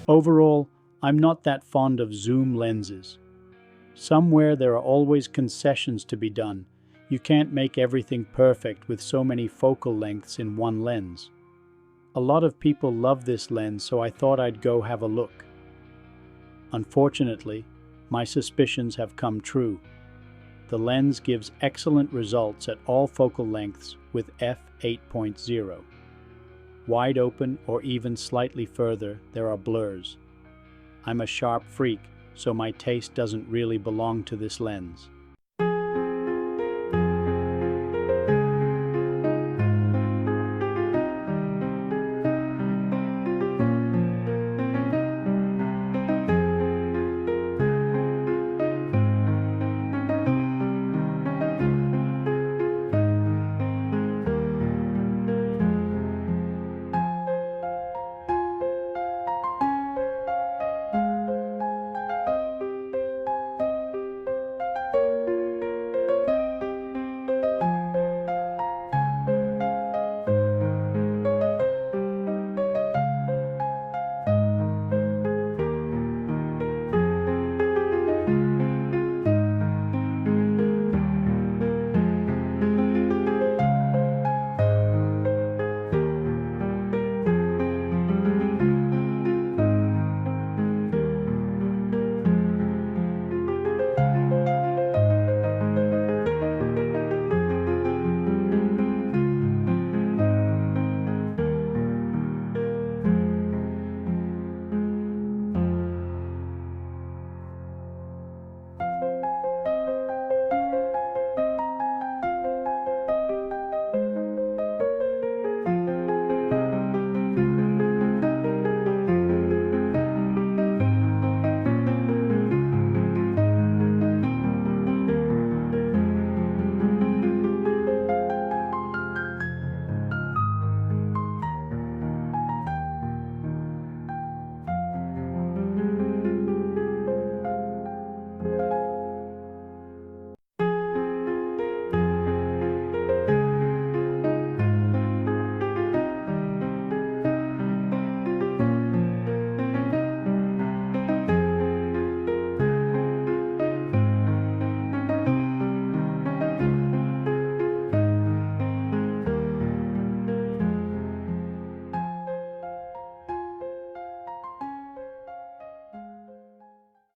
Overall, I'm not that fond of zoom lenses. Somewhere there are always concessions to be done. You can't make everything perfect with so many focal lengths in one lens. A lot of people love this lens, so I thought I'd go have a look. Unfortunately, my suspicions have come true. The lens gives excellent results at all focal lengths with f8.0. Wide open or even slightly further, there are blurs. I'm a sharp freak, so my taste doesn't really belong to this lens.